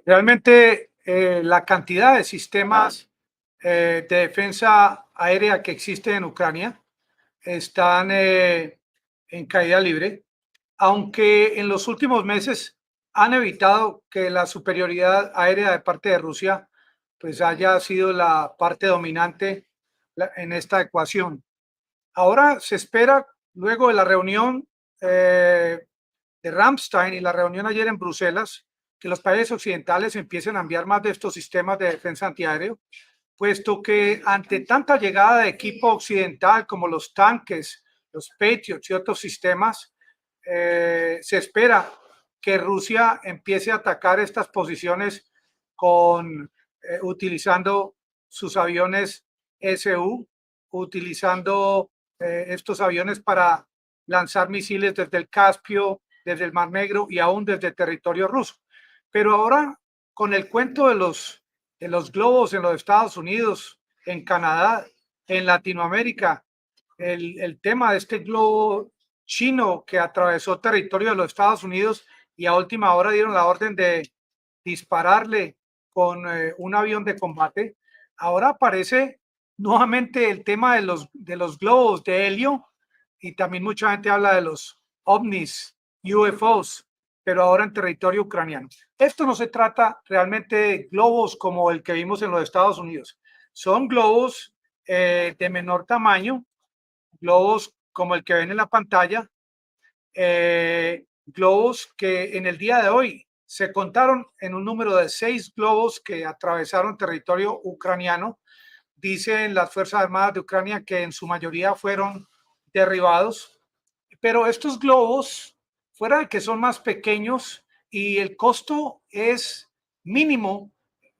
Realmente la cantidad de sistemas de defensa aérea que existe en Ucrania están en caída libre, aunque en los últimos meses han evitado que la superioridad aérea de parte de Rusia pues haya sido la parte dominante en esta ecuación. Ahora se espera, luego de la reunión de Ramstein y la reunión ayer en Bruselas, que los países occidentales empiecen a enviar más de estos sistemas de defensa antiaéreo, puesto que ante tanta llegada de equipo occidental como los tanques, los Patriots y otros sistemas, se espera que Rusia empiece a atacar estas posiciones utilizando sus aviones Su, utilizando estos aviones para lanzar misiles desde el Caspio, desde el Mar Negro y aún desde el territorio ruso. Pero ahora, con el cuento de los globos en los Estados Unidos, en Canadá, en Latinoamérica, el tema de este globo chino que atravesó territorio de los Estados Unidos y a última hora dieron la orden de dispararle con un avión de combate. Ahora aparece nuevamente el tema de los globos de helio y también mucha gente habla de los ovnis, UFOs, pero ahora en territorio ucraniano. Esto no se trata realmente de globos como el que vimos en los Estados Unidos. Son globos de menor tamaño, globos como el que ven en la pantalla, globos que en el día de hoy se contaron en un número de 6 globos que atravesaron territorio ucraniano. Dicen las Fuerzas Armadas de Ucrania que en su mayoría fueron derribados, pero estos globos, fuera de que son más pequeños y el costo es mínimo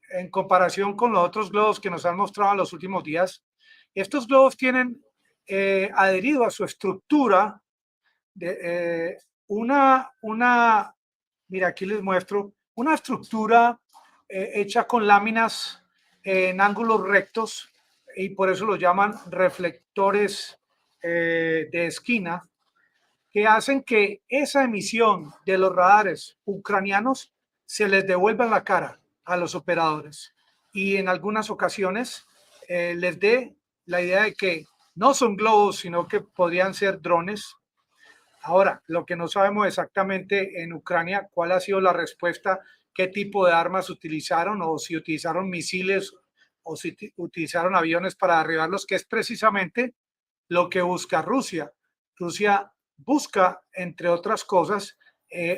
en comparación con los otros globos que nos han mostrado en los últimos días, estos globos tienen adherido a su estructura de, mira, aquí les muestro, una estructura hecha con láminas en ángulos rectos y por eso los llaman reflectores de esquina, que hacen que esa emisión de los radares ucranianos se les devuelva en la cara a los operadores y en algunas ocasiones les dé la idea de que no son globos, sino que podrían ser drones. Ahora, lo que no sabemos exactamente en Ucrania, cuál ha sido la respuesta, qué tipo de armas utilizaron o si utilizaron misiles o si utilizaron aviones para derribarlos, que es precisamente lo que busca Rusia. Rusia busca, entre otras cosas,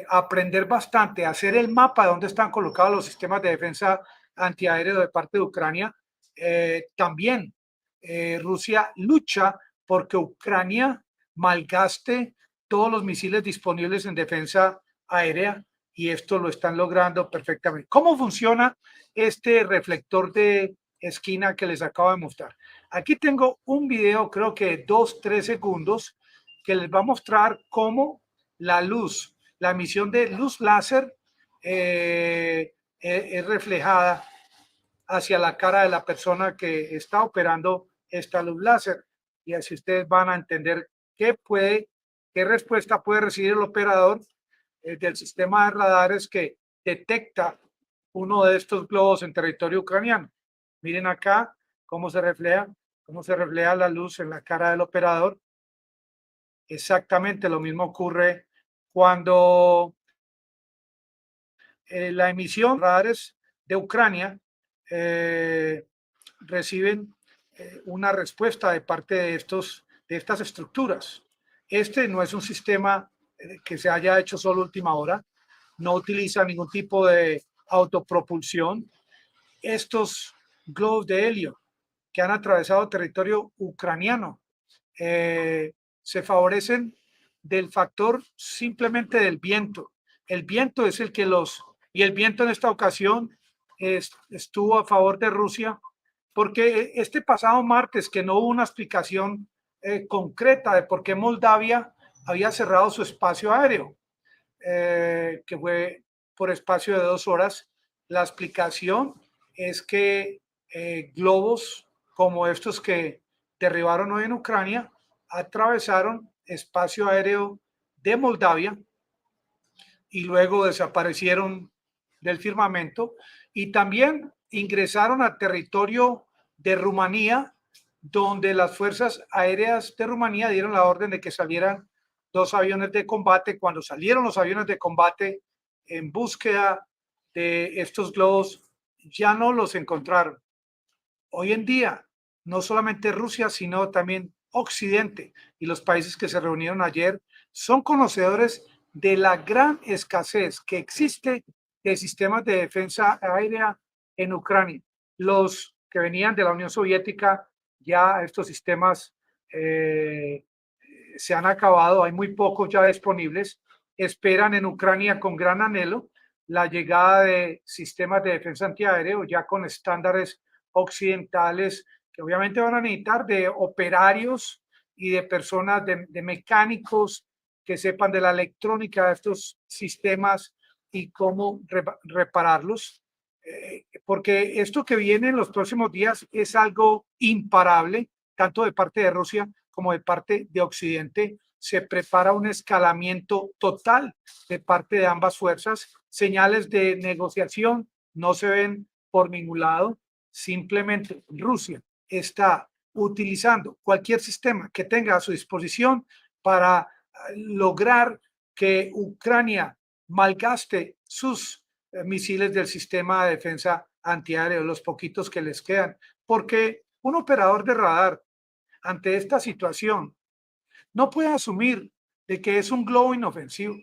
aprender bastante, hacer el mapa de dónde están colocados los sistemas de defensa antiaéreo de parte de Ucrania. También Rusia lucha porque Ucrania malgaste todos los misiles disponibles en defensa aérea y esto lo están logrando perfectamente. ¿Cómo funciona este reflector de esquina que les acabo de mostrar? Aquí tengo un video, creo que 2-3 segundos, que les va a mostrar cómo la luz, la emisión de luz láser es reflejada hacia la cara de la persona que está operando esta luz láser. Y así ustedes van a entender qué respuesta puede recibir el operador del sistema de radares que detecta uno de estos globos en territorio ucraniano. Miren acá cómo se refleja la luz en la cara del operador. Exactamente lo mismo ocurre cuando la emisión de radares de Ucrania reciben una respuesta de parte de estas estructuras. Este no es un sistema que se haya hecho solo última hora, no utiliza ningún tipo de autopropulsión. Estos globos de helio que han atravesado territorio ucraniano se favorecen del factor simplemente del viento. El viento es el que y el viento en esta ocasión estuvo a favor de Rusia, porque este pasado martes, que no hubo una explicación concreta de por qué Moldavia había cerrado su espacio aéreo, que fue por espacio de 2 horas, la explicación es que globos como estos que derribaron hoy en Ucrania atravesaron espacio aéreo de Moldavia y luego desaparecieron del firmamento, y también ingresaron al territorio de Rumanía, donde las fuerzas aéreas de Rumanía dieron la orden de que salieran 2 aviones de combate. Cuando salieron los aviones de combate en búsqueda de estos globos, ya no los encontraron. Hoy en día, no solamente Rusia, sino también Occidente y los países que se reunieron ayer son conocedores de la gran escasez que existe de sistemas de defensa aérea en Ucrania. Los que venían de la Unión Soviética, ya estos sistemas se han acabado, hay muy pocos ya disponibles. Esperan en Ucrania con gran anhelo la llegada de sistemas de defensa antiaéreo ya con estándares occidentales, que obviamente van a necesitar de operarios y de personas, de mecánicos que sepan de la electrónica de estos sistemas y cómo repararlos. Porque esto que viene en los próximos días es algo imparable, tanto de parte de Rusia como de parte de Occidente. Se prepara un escalamiento total de parte de ambas fuerzas. Señales de negociación no se ven por ningún lado. Simplemente Rusia está utilizando cualquier sistema que tenga a su disposición para lograr que Ucrania malgaste sus misiles del sistema de defensa antiaéreo, los poquitos que les quedan, porque un operador de radar ante esta situación no puede asumir de que es un globo inofensivo.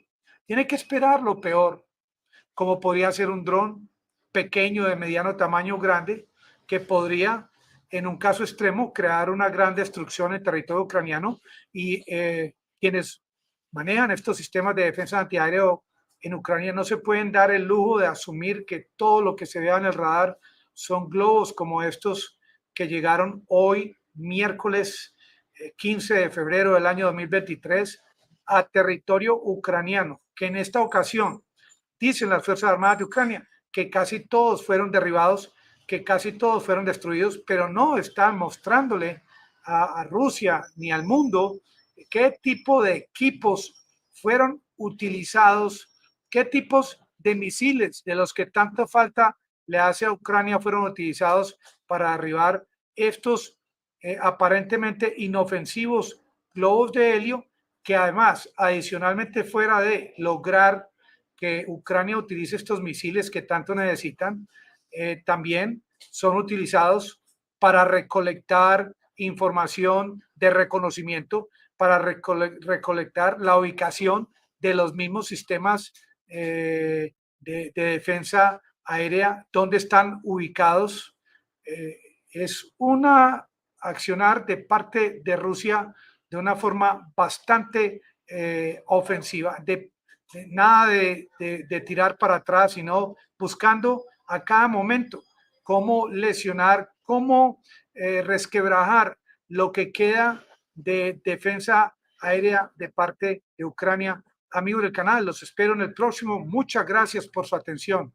Tiene que esperar lo peor, como podría ser un dron pequeño, de mediano tamaño, grande, que podría, en un caso extremo, crear una gran destrucción en territorio ucraniano. Y quienes manejan estos sistemas de defensa antiaéreo en Ucrania no se pueden dar el lujo de asumir que todo lo que se vea en el radar son globos como estos que llegaron hoy, miércoles 15 de febrero del año 2023, a territorio ucraniano, que en esta ocasión dicen las Fuerzas Armadas de Ucrania que casi todos fueron derribados, que casi todos fueron destruidos, pero no están mostrándole a Rusia ni al mundo qué tipo de equipos fueron utilizados, qué tipos de misiles de los que tanta falta le hace a Ucrania fueron utilizados para derribar estos aparentemente inofensivos globos de helio, que además, adicionalmente, fuera de lograr que Ucrania utilice estos misiles que tanto necesitan, también son utilizados para recolectar información de reconocimiento, para recolectar la ubicación de los mismos sistemas de defensa aérea, donde están ubicados. Es una accionar de parte de Rusia de una forma bastante ofensiva, nada de tirar para atrás, sino buscando a cada momento cómo lesionar, cómo resquebrajar lo que queda de defensa aérea de parte de Ucrania. Amigos del canal, los espero en el próximo. Muchas gracias por su atención.